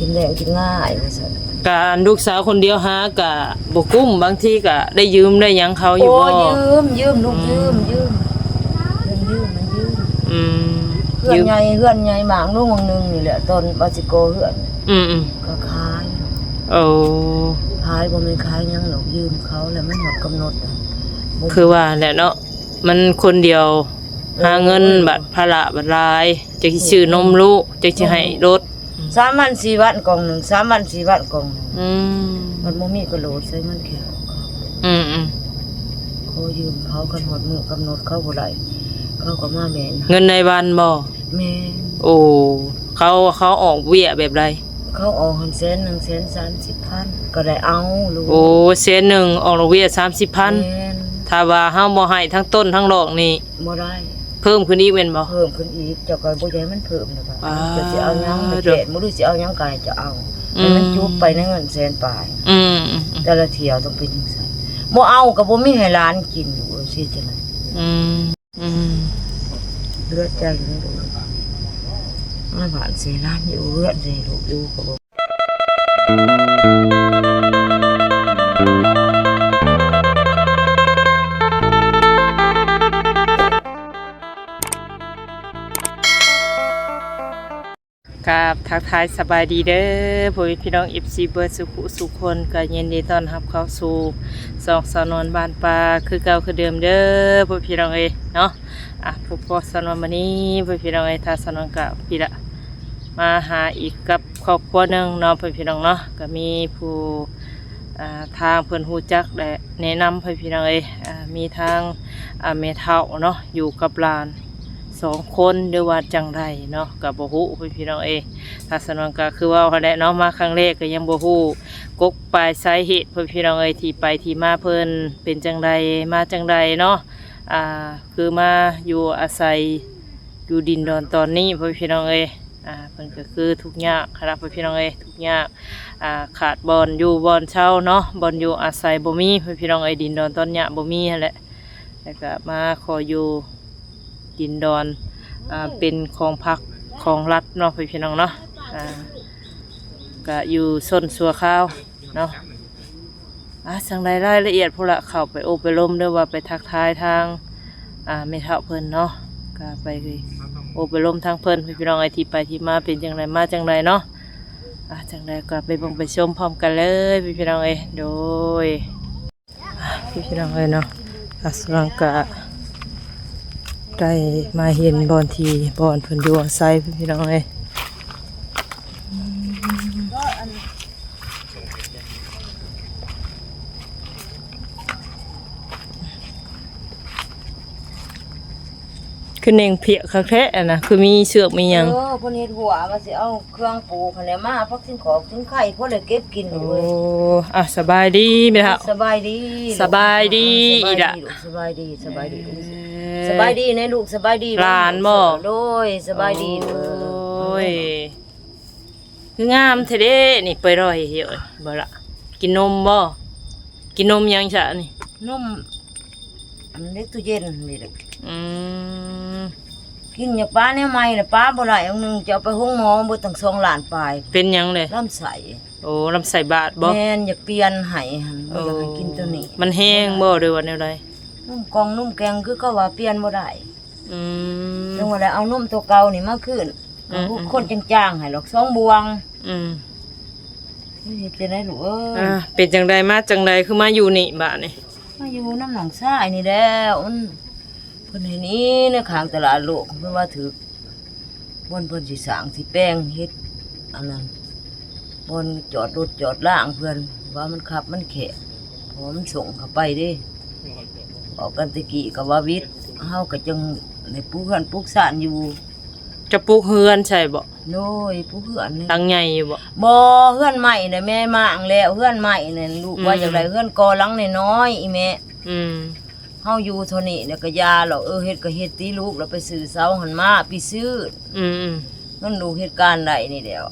กินแรงกินง่ายว่าซั่นการลูกสาวคนเดียวหากะบ่กุ้มบางทีก็ได้ยืมได้หยังเขาอยู่บ่ยืมลูกยืมมันอืมเฮือนใหญ่หมางลูกวงนึงนี่แหละตอนบาสิโกเฮือนก็ขายโอ้ขายบ่แม่นขายหยังหรอกยืมเขาแล้วมันหมดกำหนดคือว่าแหละเนาะมันคนเดียวหาเงินบัดภาระบัดรายจะสิซื้อนมลูกจะสิให้รถ3 วัน 4 วันกล่องนึง3 วัน 4 วันกล่องนึงมันบ่มีกระโหลดใส่เงินแขวเขายืมเขากันหมดมื้อกำหนดเขาบ่ได้เขาก็มาแม่นเงินในวันบ่แม่โอ้เขาออกเบี้ยแบบใดเขาออก1 130,000ก็ได้เอาลูกโอ้100,000ออกดอกเบี้ย 30,000ถ้าว่าเฮาบ่ให้ทั้งต้นทั้งดอกนี่บ่ได้เพิ่มขึ้นอีกแม่นบ่เพิ่มขึ้นอีกเจ้าก็บ่ได้มันเพิ่มนะคะจะสิเอาหยังไปแจกบ่รู้สิเอาหยังก็จะเอาให้มันจุบไปในเงินแสนปลายแต่ละเที่ยวต้องเป็นจังซั่นบ่เอาก็บ่มีให้หลานกินอยู่สิจังได๋เลือดใจอยู่ลูกมาบ้านสิหลานอยู่เลือดสิลูกอยู่ก็บ่กับทักทายสบายดีเด้อพ่อพี่น้อง FC เบิร์ดสุขคนก็ยินดีต้อนรับเข้าสู่สองสนวนบ้านปลาคือเก่าคือเดิมเด้อพ่อพี่น้องเอ้ยเนาะผู้พ่อสนวนวันนี้พ่อพี่น้องเอ้ยถ้าสนวนกับพี่ละมาหาอีกกับครอบครัวนึงเนาะพ่อพี่น้องเนาะก็มีผู้ทางเพิ่นฮู้จักและแนะนำพ่อพี่น้องเอ้ยมีทางแม่เฒ่าเนาะอยู่กับหลาน2 คนเดี๋ยวว่าจังไรเนาะกับบ่ฮู้พี่น้องถ้าสนวนก็คือว่าเขาได้เนาะมาครั้งแรกก็ยังบ่ฮู้กกปลายสาเหตุพี่น้องที่ไปที่มาเพิ่นเป็นจังไรมาจังไรเนาะคือมาอยู่อาศัยอยู่ดินดอนตอนนี้พี่น้องเพิ่นก็คือทุกข์ยากครับพี่น้องทุกข์ยากขาดบ่อนอยู่บ่อนเช่าเนาะบ่อนอยู่อาศัยบ่มีพี่น้องดินดอนตอนเนี้ยบ่มีนั่นแหละแล้วก็มาขออยู่ดินดอนเป็นของพักของรัฐเนาะพี่น้องเนาะก็อยู่ส้นสัวข้าวเนาะสั่งรายละเอียดพวกละเข้าไปโอไปล้มด้วยว่าไปทักทายทางเมทัลเพิ่นเนาะก็ไปโอไปล้มทางเพิ่นพี่น้องที่ไปที่มาเป็นจังไรมาจังไรเนาะจังไรก็ไปบังไปชมพร้อมกันเลยพี่น้องโดยพี่น้องเนาะสรังกะได้มาเห็นบอนทีบอนเพิ่นอยู่อาศัยพี่น้องคือเน่งเพียคักแท้นะคือมีเสือกมีหยังเพิ่นเฮ็ดหัวว่าสิเอาเครื่องปลูกหั่นแหละมาพักสินของสินไข่เพิ่นเลยเก็บกินอยู่เว้ยสบายดีแม่ครับสบายดีอีดะสบายดีสบายดีนะลูกสบายดีหลานบ่โดยสบายดีโอ้ยคืองามแท้เด้นี่ไปร่อยเยอะบ่ล่ะกินนมบ่กินนมยังซะนี่นมอันเล็กตู้เย็นนี่แหละกินอย่างป้าเนี่ยใหม่น่ะป้าบ่ได้อันนึงจะเอาไปห้องหมอบ่ต้อง2 ล้านปลายเป็นหยังเลยลำไส้โอ้ลำไส้บาดบ่แม่นอยากเปลี่ยนให้หั่นบ่อยากให้กินตัวนี้มันแห้งบ่หรือว่าแนวใดนุ่มกองนุ่มแกงคือก็ว่าเปลี่ยนบ่ได้จังว่าได้เอานุ่มตัวเก่านี่มาคืนคนจางๆให้หรอก2 บวงนี่เป็นไดลูกเป็นจังไดมาจังไดคือมาอยู่นี่บาดนี่มาอยู่น้ำหนองทรายนี่แล้วเพิ่นให้นี้ในข้างตลาดโลกเพิ่นว่าถึกบ่นเพิ่นสิสร้างสิแป้งเฮ็ดอันนั้นบ่นจอดรถจอดล่างเพิ่นว่ามันขับมันแขกเพราะมันส่งเข้าไปเด้ออกกันตะกี้ก็ว่าวิทย์เฮาก็จังได้ปลูกเฮือนปลูกศาลอยู่จะปลูกเฮือนใช่บ่โน้ยปลูกเฮือนนี่ตั้งใหญ่อยู่บ่เฮือนใหม่น่ะแม่มางแล้วเฮือนใหม่น่ะลูกว่าจังได๋เฮือนกอหลังน้อยๆอีแม่เฮาอยู่เท่านี้เนี่ยก็ยาแล้วเฮ็ดก็เฮ็ดติลูกแล้วไปซื้อเสาหันมาไปซื้อนั่นลูกเฮ็ดการได้นี่แหล้ว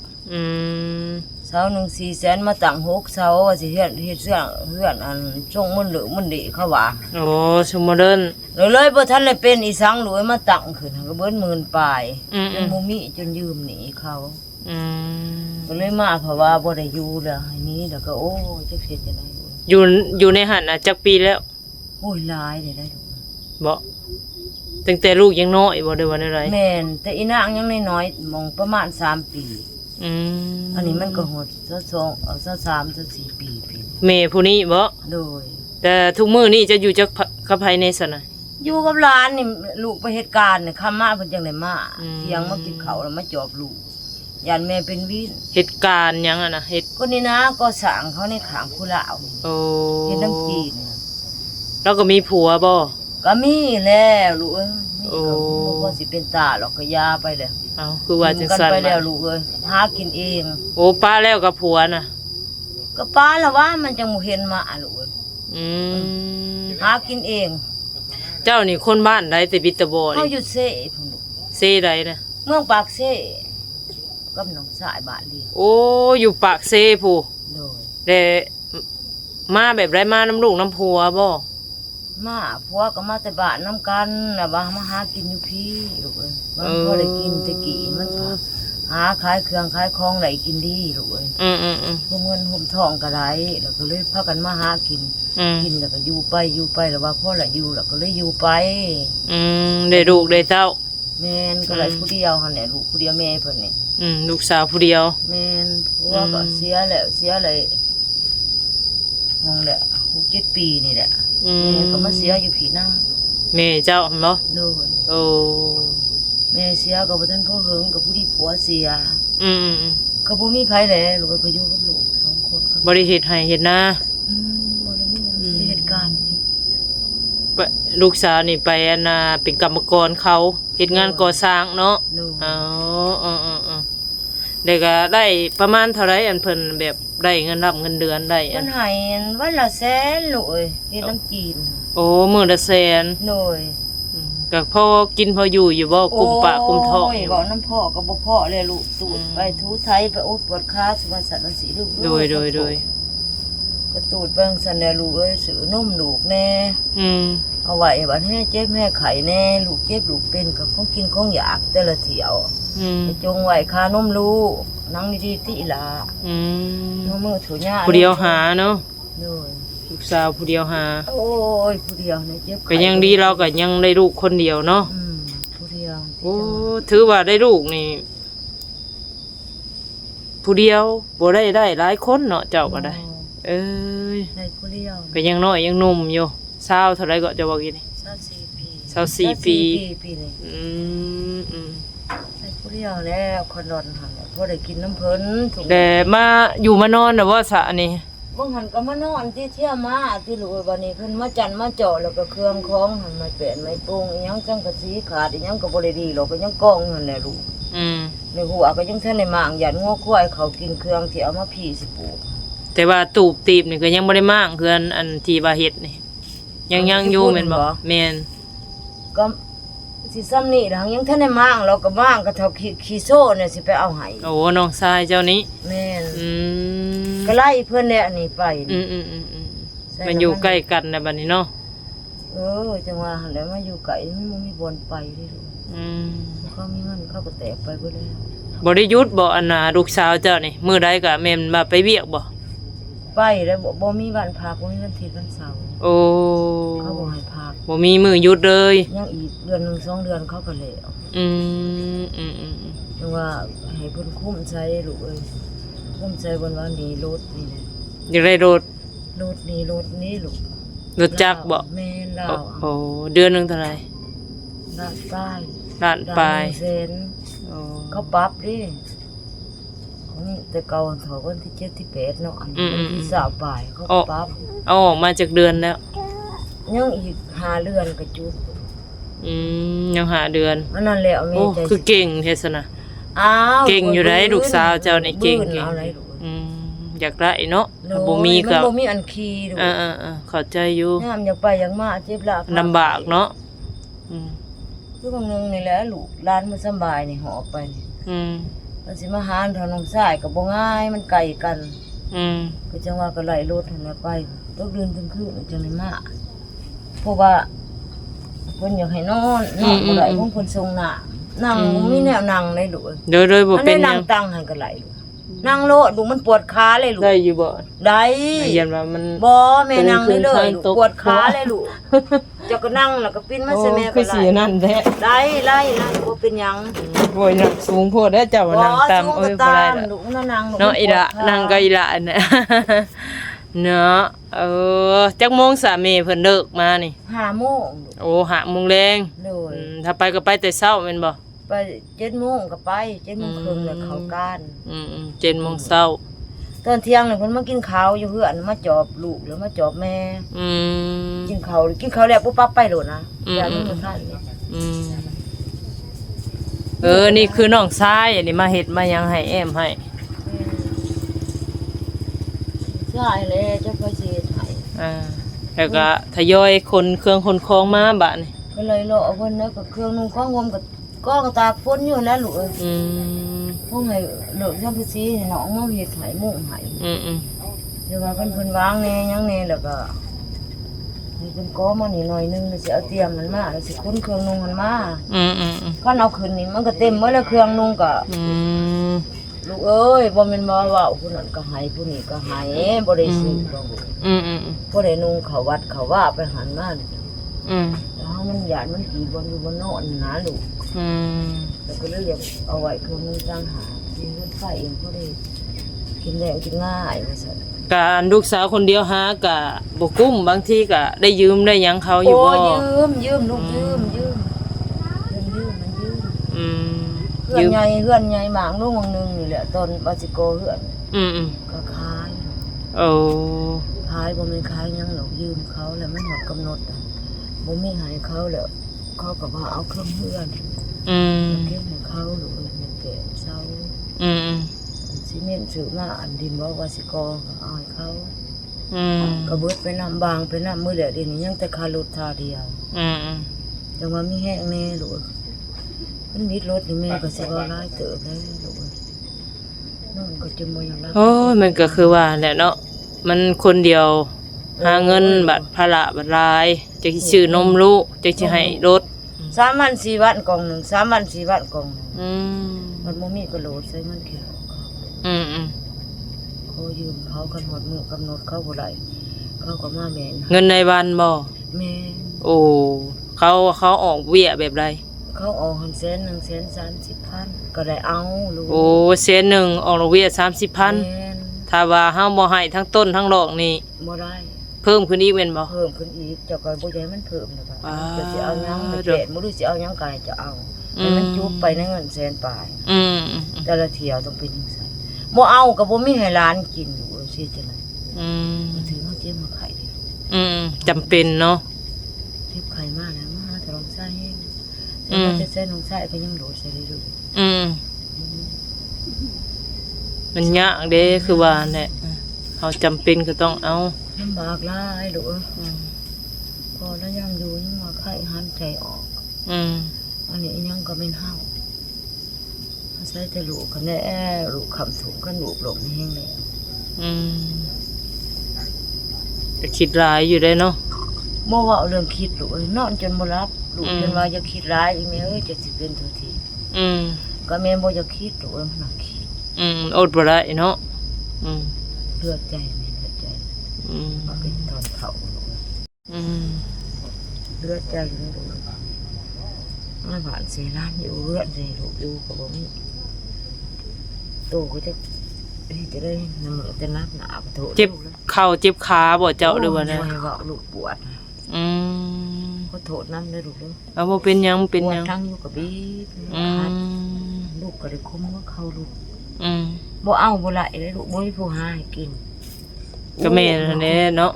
เสา1 400,000มาตั้ง6 เสาว่าสิเฮ็ดเฮือนอันจงมันเหลือมันดีเขาว่าโอ้สมโมเดิร์นเลยบ่ทันได้เป็นอีสังหลวยมาตั้งขึ้นก็เบิด10,000ปลายยังบ่มีจนยืมหนี้เขา อืม ก็เลยมาเพราะว่าบ่ได้อยู่แล้วอันนี้แล้วก็โอ้ยจักเฮ็ดจังได๋ อยู่ในหันน่ะจักปีแล้ว โอ้ยหลายได้ลูก บ่ตั้งแต่ลูกยังน้อยบ่ได้ว่าได้ไร แม่นแต่อีนางยังน้อยๆมองประมาณ3 ปี อืม อันนี้มันก็หด23 24 ปี แม่ผู้นี้บ่ โดย แต่ทุกมื้อนี้จะอยู่จักกับไผในซั่นน่ะ อยู่กับหลานนี่ลูกไปเหตุการณ์นี่คำมาเพิ่นจังได้มา อืม เที่ยงมากินข้าวแล้วมาจอบลูกยันแม่เป็นวิน เหตุการณ์หยังอ่ะนะเฮ็ด คนนี้นะก็สั่งเขาในขางคุลาว โอ้ เฮ็ดน้ำจีน แล้วก็มีผัวบ่ ก็มีแล้วลูกเอ้ยนี่ โอ้ ก็บ่สิเป็นตาหรอกก็ยาไปแล้ว เอ้าคือว่าจัง กัน ซั่น ไปแล้ว มา ลูกเอ้ยหากินเอง โอ้ป้าแล้วกับผัวน่ะ ก็ป้าละว่ามันจังบ่เห็นมาลูกเอ้ย อืม หากินเอง เจ้านี่คนบ้านใดแต่บิตะบ่ เขา นี่ อยู่เซ่พุ่นลูก เซใดนะ เมืองปากเซ่กับหนองสายบ้านเลียง โอ้อยู่ปากเซผู้ โดย แต่มาแบบไรมาน้ำลูกน้ำผัวบ่ มาผัวก็มาแต่บ้านนํกันน่ะว่ามาหากินอยู่พี่ลูกเอ้ยมันพอได้กินแตะกี้มันก็หาขายเครื่องขายของได้กินดีลูกเอ้ย อืม พวกเงินห่มทองก็ได้แล้วก็เลยพากันมาหากิน อืม กินแล้วก็อยู่ไปแล้วว่าพ่อละอยู่แล้วก็เลยอยู่ไป อืมได้ลูกได้เต้า แม่นก็เลยผู้เดียวหั่นแหละลูกผู้เดียวแม่เพิ่นนี่ ลูกสาวผู้เดียว แม่นผัวก็เสียแล้วเสียเลยมองแหละ6-7 ปีนี่แหละ อืม แม่ก็มาเสียอยู่ผีน้ำ แม่เจ้าหั่นบ่ โดย โอ้ แม่เสียก็บ่ทันพ่อเฮิงกับผู้ที่ผัวเสีย อืม ก็บ่มีไผแหละลูกก็อยู่กับลูก2 คนครับ บ่ได้เฮ็ดให้เฮ็ดนา บ่ได้มีหยังสิเหตุการณ์ ปะลูกสาวนี่ไปอันน่ะเป็นกรรมกรเขาเฮ็ดงานก่อสร้างเนาะ โดย อ๋อเด็กก็ได้ประมาณเท่าไรอันเพิ่นแบบได้เงินรับเงินเดือนได้อั เพิ่ น นให้วันละแสนลูกเอ้ยเฮ็ดน้ำจีน โอ้มื้อละแสน โดย ก็พอกินพออยู่อยู่บ่กุมปากกุมท้อง โอ้ยบอกน้ำพ่อก็บ่พ่อเลยลูกตูดไปทูไทยไปโอ๊ตปวดขาสุวรรณสันวันศรีลูก โดย ก็ตูดเบิ่งสันแน่ลูกเอ้ยซื้อนมลูกแน่ อืม เอาไว้บัดให้เจ็บแม่ไข้แน่ลูกเจ็บลูกเป็นก็ของกินของอยากแต่ละเที่ยว อืม ไปจงไว้ค่านมลูกนั่งดีๆติหลา อืม น้องมือถูหญ้า ผู้เดียวหาเนาะ โดย ลูกสาวผู้เดียวหา โอ้ยผู้เดียวเนี่ยเจ็บไข้ ก็ยังดีเราก็ยังได้ลูกคนเดียวเนาะ ผู้เดียว โอ้ถือว่าได้ลูกนี่ผู้เดียวบ่ได้หลายคนเนาะเจ้าก็ได้ เอ้ย ได้ผู้เดียว ก็ยังน้อยยังหนุ่มอยู่สาวเท่าไรก็จะบอกอีกนี่ 24 ปี 24 ปี ปีนี่ อืม ได้ผู้เดียวแล้วคนนอนหันพอได้กินน้ำเพิ่นถุง แต่มาอยู่มานอนน่ะว่าสะนี่ บ่หันก็มานอนที่เที่ยวมาที่ลูกบัดนี้เพิ่นมาจันมาเจาะแล้วก็เครื่องของหันมาแปะไม้ปรุงอีหยังจังกะสีขาดอีหยังก็บ่ได้ดีหรอกก็ยังกองนั่นแหละลูก อืม ในหัวก็ยังทันได้มางยันงัวควายเขากินเครื่องที่เอามาผีสิปลูก แต่ว่าตูบตีบนี่ก็ยังบ่ได้มางเพื่อนอันที่ว่าเฮ็ดนี่ยังอยู่แม่นบ่แม่น ก็สิซ้ำนี่ล่ะยังทันได้มางเราก็มางก็เท่าขี้โซ่เนี่ยสิไปเอาให้ โอ้น้องชายเจ้านี้ แม่น อืม ก็ไล่เพิ่นเนี่ยนี่ไป อืมมันอยู่ใกล้กันนะบัดนี้เนาะ จังว่าหั่นแหล้วมาอยู่ไกลมันบ่มีบอนไปเด้ลูก อืม เขามีเงินเขาก็แตกไปเบิดแล้ว บ่ได้หยุดบ่อันน่ะลูกสาวเจ้านี่มื้อใดก็แม่นมาไปเวียกบ่ ไปแล้วบ่มีวันพักบ่มีวันอาทิตย์วันเสาร์ โอ้ เขาบ่ให้พัก บ่มีมื้อหยุดเลย ยังอีกเดือนหนึง2 เดือนเขาก็แล้ว อืม จังว่าให้เพิ่นคุ้มใจลูกเอ้ยคุ้มใจบนว่าหนีรถนี่แหละ อยากได้รถ รถนี่ลูก รถจักรบ่ แม่นลา โอ้ ว เดือนหนึงเท่าไหร่ ลาดป้าย ล้านปลาย เซ็น โอ้ เขาปรับดิของแต่เก่าเถาวันที่7ที่8เนาะอันนี้วันที่20ปลายเขาปรับ เอาออกมาจากเดือนแล้ว ยังอีก5เดือนก็จุด ยังหาเดือน อันนั้นแหละแม่ โอ้ ใจ คือเก่งเฮ็ดซะนะ อ้าว เก่งอยู่ได้ลูกสาวเจ้านี่เก่ง บื้นเอาอะไรลูก อยากได้เนาะ โน้ บ่มี ย ก็ นบ่มีอันขี่ลูก เข้าใจอยู่ ยามอยากไปอยากมาเจ็บลา ลำบากเนาะอืม คือบางนึงนี่แหละลูกร้านมันสำบายนี่หอบไปนี่ อืม มันสิมาหาทางน้องชายก็บ่ง่ายมันไกลกัน อืม ก็จังว่าก็ไล่รถหั่นแหละไปตกเดือนถึงคืนจังได้มาเพราะว่าเพิ่นอยากให้นอนบ่ได้ของเพิ่นส่งหน้า นั่งมีแนวนั่งได้ลูก โดยบ่ อัน เป็ นี้ นหยั นั่ง ง ตั้งให้ก็ไหลลูกนั่งโลดลูกมันปวดขาเลยลูก ได้อยู่บ่ ได้ ยันว่ามัน บ่แม่นั่งนี่เลย เป็น ลูก ตก ปวดขาเลยลูกเจ้าก็นั่งแล้วก็ปิ้นมาใส่แม่ คื ก็ อ ไหล สินั่นแท้ ได้ไล่บ่เป็นหยัง โอ้ยนั่งสูงโพดแล้วเจ้าว่านั่งตาม สูง โอ้ ก็ ยบ่ ตา ได้ ม ละ ลูกนั่งลูก เนาะอีละ ปวดขา นั่งก็อีละเนี่ย เนาะจักโมงสามีเพิ่นเลิกมานี่ 5 โมงลูก โอ้หาโมงแรง โดย ถ้าไปก็ไปแต่เช้าแม่นบ่ ไป7 โมงก็ไป7 โมงครึ่งแล้วเข้าการ 7 โมงเช้า ตอนเที่ยงเนี่ยเพิ่นมากินข้าวอยู่เฮือนมาจอบลูกแล้วมาจอบแม่ อืม กินข้าวแล้วปุ๊บปั๊บไปโลดนะ อืม อย่ามันบ่ทันนี่ อืมนี่คือน้องชายอันนี้มาเฮ็ดมาหยังให้แอมให้ ใช่เลยเจ้าพ่อสิให้ แล้วก็ทยอยคนเครื่องคนของมาบัดนี่ ก็เลยเลาะเพิ่นแล้วก็เครื่องนุ่งของงมก็ก้องตากฝนอยู่แล้วลูกเอ้ย อืม พวกให้เลิกเจ้าพ่อสิให้น้องมาเฮ็ดให้มุ่งให้ อืม เดี๋ยวว่าเพิ่นวางแน่ยังแน่แล้วก็นี่เพิ่นก้อมานี่หน่อยนึงแล้วสิเอาเตรียมมันมาแล้วสิขนเครื่องนุ่งมันมา อืม คันเอาขึ้นนี่มันก็เต็มหมดแล้วเครื่องนุ่งก็ อืม ลูกเอ้ยบ่แม่นบ่เว้าผู้นั้นก็ให้ผู้นี้ก็ให้บ่ได้ซื้อบ่ลูก อืม บ่ได้นุ่งเข้าวัดเข้าว่าไปหันมานี่ อืม แล้วมันหยาดมันกี่บ่อยู่บ่นอนนะลูก อืม แล้วก็เลยอยากเอาไว้เครื่องนึงต่างหากมีเงินไฟเองบ่ได้กินแล้วกินง่ายว่าซั่น การลูกสาวคนเดียวหากะบ่กุ้มบางทีก็ได้ยืมได้หยังเขาอยู่ โอ้ บ่ ยืมลูกยืมมันยืม อืม เฮือนใหญ่หมางลูกวังนึงนี่แหละตอนบาสิโกเฮือน อืม ก็ขาย โอ้ ขายบ่แม่นขายหยังหรอกยืมเขาแล้วมันหมดกำหนดอะบ่มีให้เขาแล้วเขาก็ว่าเอาเครื่องเฮือน อืม เก็บให้เขาลูกเอ้ยมันแก่เซา อืม ซีเมนต์ซื้อมาอันดินบ่ว่าสิกอก็เอาให้เขา อืม ก็เบิดไปนำบางไปนำมื้อเดียวเดี๋ยวนี้ยังแต่ค่ารถท่าเดียว อืม จังว่ามีแห้งแน่ลูกมันมีรถนี่แม่ก็สิว่าหลายเติบแล้วลูกนอนก็จะบ่อยากรับ โอ้ยมันก็คือว่าแหละเนาะมันคนเดียวหาเงินบัตรภาระบัตรรายจะสิซื้อนมลูกจะสิให้รถ 3 วัน 4 วันกล่องหนึง3 วัน 4 วันกล่องหนึง อืม มันบ่มีก็โหลดใส่เงินแขว อืม เขายืมเขากันหมดมื้อกำหนดเขาบ่ได้เขาก็มาแม่น เงินในบ้านบ่ แม่ โอ้เขาออกเบี้ยแบบไร เขาออก100,000 130,000ก็ได้เอาลูก โอ้เสียหนึ่งออกดอกเบี้ย30,000 แม่น ถ้าว่าเฮาบ่ให้ทั้งต้นทั้งดอกนี่ บ่ได้ เพิ่มขึ้นอีกแม่นบ่ เพิ่มขึ้นอีกเจ้าก็บ่ใหญ่มันเพิ่มแล้วก็ อ่า จะสิเอาหยังมาแจกบ่รู้สิเอาหยังก็ให้จะเอา อืม ให้มันจุบไปในเงินแสนปลาย อืม แต่ละเที่ยวต้องเป็นจังซั่นบ่เอาก็บ่มีให้หลานกินอยู่สิจังได๋ อืม ถือมาเจ็บมาไข้ดิ จำเป็นเนาะ เจ็บไข้มาแล้วมาแต่ลองใส่แฮง อืม แต่ใส่ลองใส่ก็ยังโหลดใส่ได้อยู่ อืมมันยากเด้คือว่าแหละเฮาจำเป็นก็ต้องเอา ลำบากหลายลูก อืม พอแล้วยังอยู่ยังว่าไข้หันใจออก อืม อันนี้ยังก็เป็นเฮาใส่แต่ลูกกันแน่ลูกคำถูกกันลูกหลงแห้งแล้ว อืมก็คิดหลายอยู่ได้เนาะ บ่เว้าเรื่องคิดลูกเอ้ยนอนจนบ่หลับลูก อืม จนว่าอย่าคิดร้ายอีแม่เอ้ยจะสิเป็นทุกที อืม ก็แม่บ่อยากคิดลูกเอ้ยมันน่ะคิด อดบ่ได้เนาะอืม เลือดใจแม่เลือดใจ อืม มาเป็นตอนเขาลูก อืม เลือดใจอยู่ลูกมาหวานเสร้านอยู่เลือดใจลูกอยู่ก็บ่มีโตก็จะจะได้นำมือจะนักหนาขอโทษ เจ็บ ลูกเลย เข่าเจ็บขาบ่เจ้าหรือว่าไง โยเว้าลูกปวด อืม ขอโทษนำเด้อลูกเด้อ เอาบ่เป็นหยังเป็น ปว ห ด ยัง ทั้งอยู่กับบีบ อื คัด ม ลูกก็ได้คุมว่าเขาลูก อืม บ่เอาบ่ไหลเลยลูกบ่มีผู้หาให้กิน ก็แม่นั่นแหละเนาะ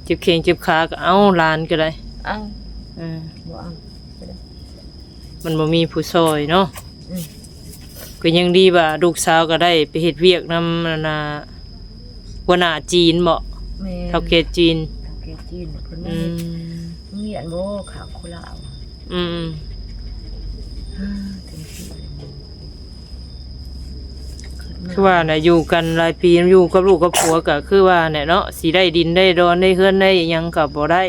เจ็บแข้งเจ็บขาก็เอาหลานก็ได้ เอา อืม บ่เอา มันบ่มีผู้ซอยเนาะ อืม ก็ยังดีว่าลูกสาวก็ได้ไปเฮ็ดเวียกนำนานาหัวหน้าจีนบ่ แม่ เฒ่าแก่จีน เฒ่าแก่จีนเพิ่น อื มี ม เหียนบ่ขาวโคลาว อืม เต็มที่เลย คือว่าน่ะอยู่กันหลายปีอยู่กับลูกกับผัวก็คือว่าเนี่ยเนาะสิได้ดินได้ดอนได้เฮือนได้หยังก็บ่ได้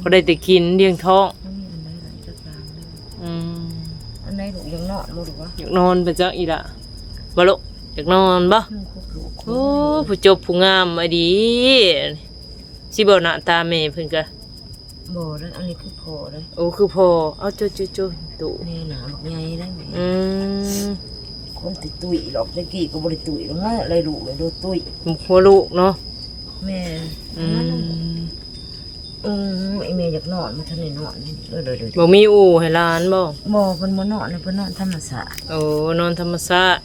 บ่ได้แต่กินเลี้ยงท้อง มันมีอันใดหลายจักอย่างเลย อืม อนบ่รู้ว่า อยากนอนไปจักอีละบ่ลูกอยากนอนบ่โอ้ผู้จบผู้งามอะดีสิบ่หน้าตาแม่เพิ่นก็ บ่แล้วอันนี้คือพอเลย โอ้คือพอเอาจุตุ แม่หนาบักใหญ่ได้แม่ ม คนติดตุ้ยหรอกตะกี้ก็บ่ได้ตุ้ยหรอกนะอะไรลูกเลยโดนตุ้ย หัวลูกเนาะ แม่ อืม ไอ้แม่อยากนอนมันทันได้นอนนี่เด้อ บ่มีอู่ให้หลานบ่ บ่เพิ่นบ่นอนเพิ่นนอนธรรมศาสตร์ โอ้นอนธรรมชาติ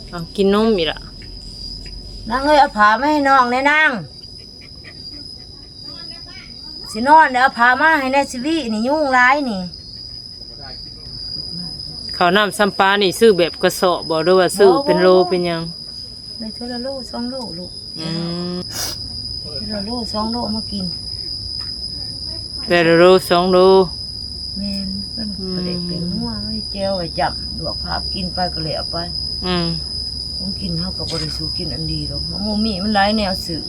เอากินนมอีกละ นางเอ้ยเอาผ้ามาให้น้องแน่นางสินอนเดี๋ยวเอาผ้ามาให้แน่สิวินี่ยุ่งหลายนี่ ข้าวน้ำซ้ำปลานี่ซื้อแบบกระสอบบ่หรือว่าซื้อเป็นโลเป็นหยัง ได้เท่าละโล2โลลูก อืม เท่าละโล2โลมากิน แต่ละโล2โล แม่นเพิ่นก็ได้เป็นนัวไม่แจ่วไว้จับลวกภาพกินไปก็แล้วไป อืม ผมกินเฮาก็บ่ได้สู้กินอันดีหรอกหมูมีมันหลายแนวสื่อ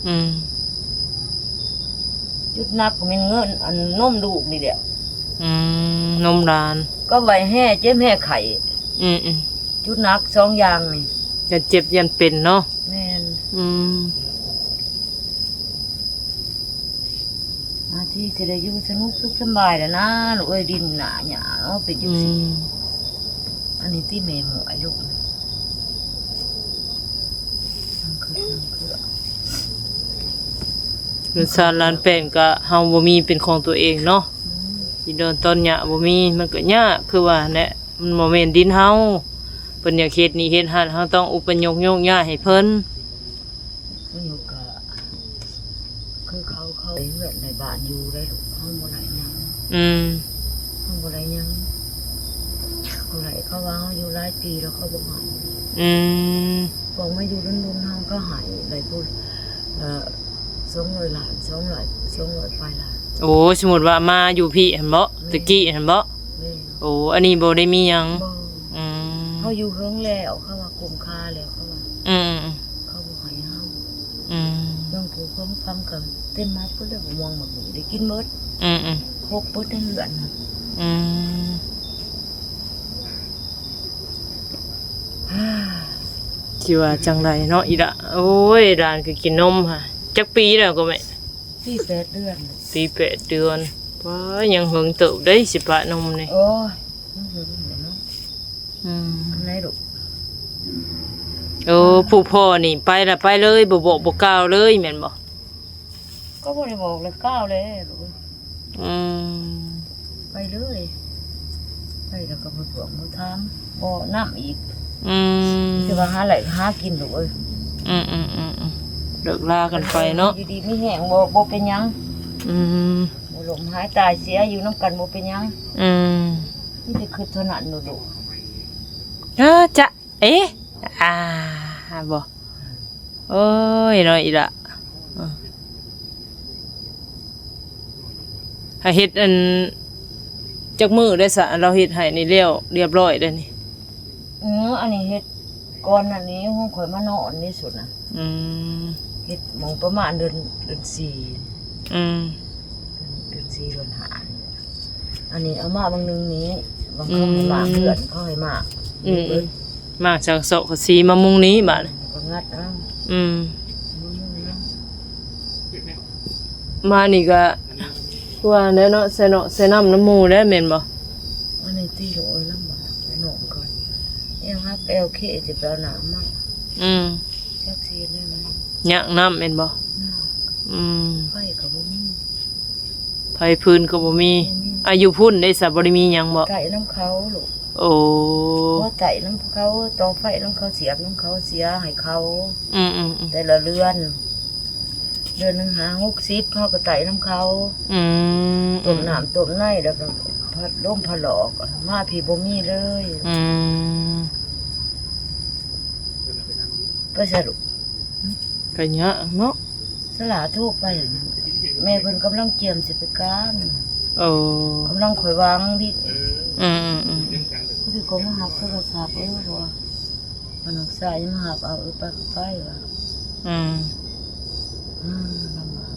อืม จุดนักก็แม่นเงินอันนมลูกนี่แหละ อืมนมหลาน ก็ไว้แห่เจ็บแห่ไข่ อืม จุดนัก2อย่างนี่ จะเจ็บยันเป็นเนาะ แม่น อืม อาที่สิได้อยู่สนุกสุขสบายแล้วนะลูกเอ้ยดินหนาหยาเนาะเป็นจั อื งซี่ ม อันนี้ที่แม่หมวยลูกนั่นคือ เงินสารล้านเป็นก็เฮาบ่มีเป็นของตัวเองเนาะสิเดินต้นหญ้าบ่มีมันก็ยากคือว่าแหละมันบ่แม่นดินเฮาเพิ่นอยากเฮ็ดนี่เฮ็ดหั่นเฮาต้องอุปยกโยกย้ายให้เพิ่น มันอยู่กะคือเขาเฮือนในบ้านอยู่ได้ลูกเฮาบ่ได้หยัง อืม เฮาบ่ได้หยังเขาไหลเขาว่าเฮาอยู่หลายปีแล้วเขาบ่ให้ อืม บอกมาอยู่รุ่นๆเฮาก็ให้ได้พูด200 ล้าน200ปลายล้าน โอ้สมมุติว่ามาอยู่พี่หั่นบ่ตะกี้หั่นบ่ แม่ โอ้อันนี้บ่ได้มีหยัง บ่ อืม เขาอยู่เฮิงแล้วเขาว่ากุมค่าแล้วเขาว่า อืม เขาบ่ให้เฮา อืม เรื่องผู้ความฟังกันเต้นมาเพิ่นได้บ่มองหมดนี่ได้กินหมด อืม ครบเบิดในเรือนน่ะ อืมคิดว่าจังไรเนาะอีละโอ้ยร้านก็กินนมค่ะจักปีแล้วก็แม่ ที่8เดือน ปี8 เดือนว้ายังหึงเติบได้สิปะนมนี่ โอ้ยมันหึงเนาะ อืม อันไหนลูก โอ้ผู้พ่อนี่ไปละไปเลยบ่บอกบ่กล่าวเลยแม่นบ่ ก็บ่ได้บอกเลยก้าวเลยลูก อืม ไปเลยไปแล้วก็บ่ทวงบ่ถามบ่น้ำอีก อืม สิว่าหาไหลหากินลูกเอ้ย อืมเลิกลากันไปเนาะ อยู่ดีมีแห้งบ่เป็นหยัง อืม บ่ลมหายตายเสียอยู่นํกันบ่เป็นหยัง อืม มีแต่คือเท่านั้นลูก จะเอ๊ะบ่โอ้ยเนาะอีละถ้าเฮ็ดอันจักมือได้ซะเราเฮ็ดให้นี่เรียบร้อยแล้วนี่ อันนี้เฮ็ดก่อนอันนี้ห้องข่อยมานอนนี่สุดน่ะ อืม เฮ็ดหมองประมาณเดือน4 อืม เดือน4เดือน5นี่แหละอันนี้เอามาบางนึงนี้บางเขาให้มาเพื่อนเขาให้มา มากจากเสาะกับสีมามุงนี้บาด ก็งัดเอา อืม บ่มึงเนาะ มานี่ก็ว่าแน่เนาะใส่น้ำน้ำหมูได้แม่นบ่ อันนี้ตีโอ้ยลำบากไปนอนก่อนเอลเคจะไปเอาน้ำมา อืม แท็กซี่ได้ไหม ยากน้ำแม่นบ่อืม ไฟกับบ่มี ไผพื้นก็บ่มีอายุพุ่นได้ซะบ่ได้มีหยังบ่ ไก่น้ำเขาลูก โอ้ ว่าไก่น้ำเขาต่อไฟน้ำเขาเสียบน้ำเขาเสียให้เขา อืม แต่ละเดือนหนึ่งหา60เขาก็ไต่น้ำเขา อืม ต้มน้ำต้มในแล้วก็พัดลมพัดหลอกมาพี่บ่มีเลย อืม ไปสรุป ก็ยากเนาะ สลาทูกไปแม่เพิ่นกำลังเจียมสิไปการ โอ้ กำลังข่อยวางดิ อืม คือก็มาหักโทรศัพท์ว่ามันออกสายมาหักเอาไปก็ไปว่า อืม ลำบาก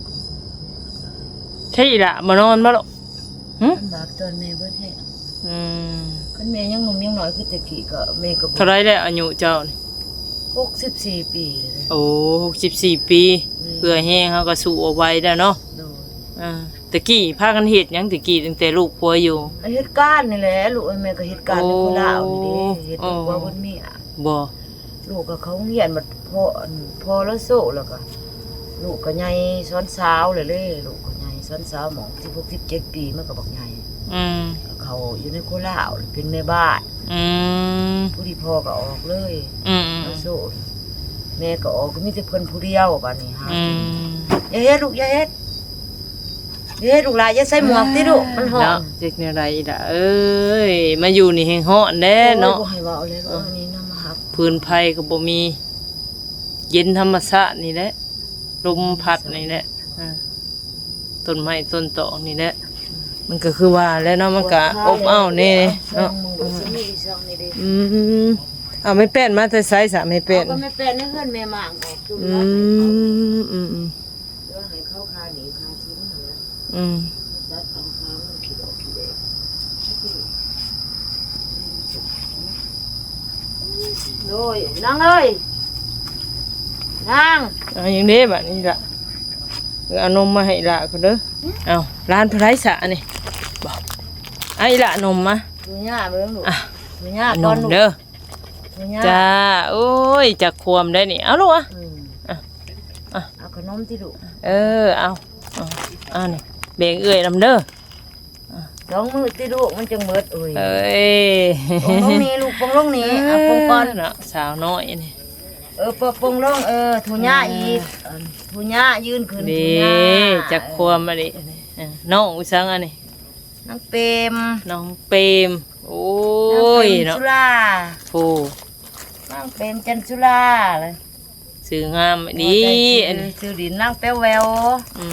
ใช่ละมานอนบ่ลูกหึ ลำบากตอนแม่เบิดแห้ง อืม คันแม่ยังหนุ่มยังน้อยคือแตะกี้ก็แม่ก็บ่ เท่าไรแล้วอายุเจ้านี่ 64ปีเลย โอ้64 ปีเพื่อแห้งเฮาก็สู้เอาไว้แล้วเนาะ โดย ตะกี้พากันเฮ็ดหยังตะกี้ตั้งแต่ลูกผัวอยู่ เหตุการณ์นี่แหละลูกแม่ก็เหตุการณ์ในโคราชนี่เด้เฮ็ดว่าเพิ่นมีอ่ะ บ่ ลูกก็เขาเรียนบัดพอแล้วโซแล้วก็ลูกก็ใหญ่สอนสาวเลยลูกก็ใหญ่สอนสาวหมอง16 17ปีมันก็บักใหญ่ อืม เขาอยู่ในโคราชเป็นแม่บ้าน อืม ผู้ที่พ่อก็ออกเลย อืม แล้วโซแม่ก็ออกก็มีแต่เพิ่นผู้เดียวบัดนี้หา อื กิน ม อย่าเฮ็ดลูกอย่าเฮ็ดลูกหลานอย่าใส่หมวกติลูกมันร้อน เนาะเด็กแนวใดล่ะเอ้ยมาอยู่นี่แฮงฮ้อนแน่เนาะ โอ้ยบ่ให้เว้าเลยลูกอันนี้นำมาหัก พื้นไผ่ก็บ่มี เย็นธรรมชาตินี่แหละลมพัดนี่แหละต้นไม้ต้นตอกนี่แหละมันก็คือว่าแล้วเนาะมันก็อบอ้าวแน่เนาะ อืมเอาไม่เป็นมาแต่ไสซะไม่เป็น ก็ไม่เป็นในเฮือนแม่หมางออกจุ่ม อื รัด มอืม เรื่องให้เข้าคาหนีคาชิ้นนั่นแหละ อืม รัดเอาคามันขี้ดอกขี้แดงโดยนั่งเอ้ยนั่ง เอาอย่างนี้บัดนี้ล่ะเอานมมาให้ละก็เด้อเอาร้านเท่าไรสะนี่บอกไอ้ละนมมา ดูหญ้าเบิ่งลูก อ่ะ ดูหญ้า น ก่อน ม ลูก เด้อ ดูหญ้า จ้าโอ้ยจากความได้นี่เอาลูกอ่ะ อ่ะ เอาขนมที่ลูก เอานี่แบ่งเอื้อยนำเด้อ สองมือที่ลูกมันจังเบิดโอ้ย เอ้ย ปงลงนี้ลูกปงลงนี้อ่ะปงก่อน เนาะสาวน้อยนี่ ปงลงทูหญ้าอีกทูหญ้ายืนขึ้น นี่ ทูหญ้า จากความมาดิน้องอุสังอันนี้ นางเปรม น้องเปรมโอ้ย นางเปรม เนาะ สุรา โอ้ นางเปรมจันทร์สุราเลย สื่องามดีอันนี้ ชื่อดินนางแป้วแวว อื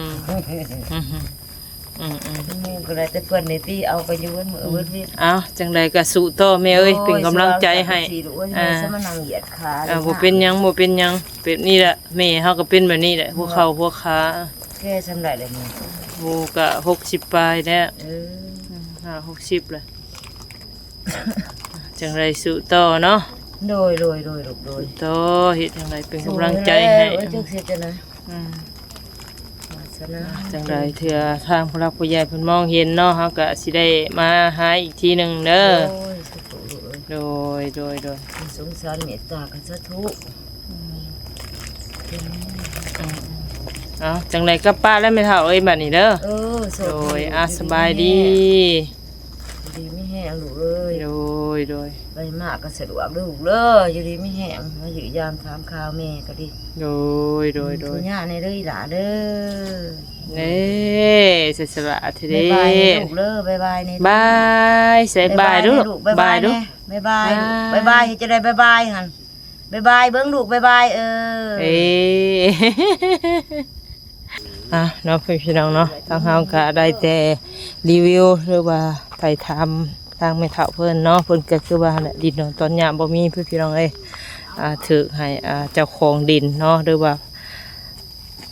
มอืมอืม นี่ก็เลยแต่เพื่อนในที่เอาไปอยู่บนมือเบิดเวียน เอาจังใดก็สู้ต่อแม่เอ้ยเป็นกำลังใจให้ สี่ลูกเอ้ย อ่า สมนังเหยียดขา บ่เป็นหยังบ่เป็นหยังเป็นนี่แหละแม่เฮาก็เป็นแบบนี้แหละพวกเขาพวกขา แค่สำไรเลยมึง โอ้ก็60ปลายแล้ว 60เลยจังไรสู้ต่อเนาะ โดยลูกโดย ต่อเฮ็ดจังไรเป็นกำลังใจให้ โอ้ยจุกเสียจะนะ อืม วาสนา จังไรเถื่อทางผู้รักผู้ใหญ่เพิ่นมองเห็นเนาะเฮาก็สิได้มาหาอีกทีหนึงเด้อ โอ้ยสุขลูกเอ้ย โดย สงสารเมตตากันสาธุ เอาจังไรก็ป้าแล้วไม่เท่าเอ้ยบัดนี้เด้อ โส โดยสบายดี ดีไม่แห้งลูกเอ้ย โดย ไปมากก็สะดวกลูกเลยอยู่ดีไม่แห้งมาอยู่ยามถามข่าวแม่ก็ดี โดย ทุญาในเด้อหล่าเด้อ นี่เสยสละที บ๊า เดี ยบายลูกเด้อบายบายนี่ บายใส่บายดู ลูกบายดูบายบายบายบายจะได้บายบายหั่นบายบายเบิ่งลูกบายบายเอ้เนาะพี่น้องเนาะทางเฮาก็ได้แต่รีวิวหรือว่าถ่ายทำทางไม่เฒ่าเพิ่นเนาะเพิ่นก็คือว่าน่ะดินเนาะตอนยามบ่มีพี่น้องเอ้ยถือให้เจ้าของดินเนาะหรือว่า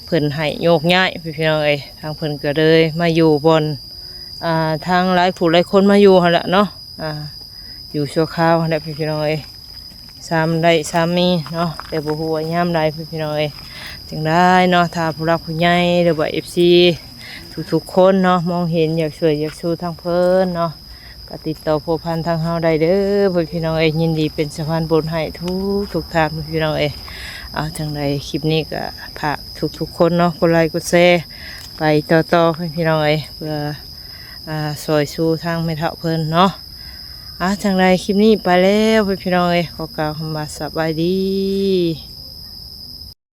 เพิ่นให้โยกย้ายพี่น้องเอ้ยทางเพิ่นก็เลยมาอยู่บนทางหลายผู้หลายคนมาอยู่หั่นแหละเนาะอยู่ชั่วคราวหั่นแหละพี่น้องเอ้ยซ้ำได้ซ้ำมีเนาะแต่บ่ฮู้ว่ายามใดพี่น้องเอ้ยจึงได้เนาะถ้าผู้รักผู้ใหญ่หรือว่า FC ทุกๆคนเนาะมองเห็นอยากช่วยอยากสู้ทางเพิ่นเนาะก็ติดต่อผู้พันทางเฮาได้เด้อพี่น้องเอ้ยยินดีเป็นสะพานบุญให้ทุกท่านพี่น้องเอ้ยเอาจังไดคลิปนี้ก็ฝากทุกคนเนาะกดไลค์กดแชร์ไปต่อพี่น้องเอ้ยเพื่อซอยสู้ทางแม่เฒ่าเพิ่นเนาะจังไดคลิปนี้ไปแล้วพี่น้องเอ้ยขอกล่าวคำว่าสบายดี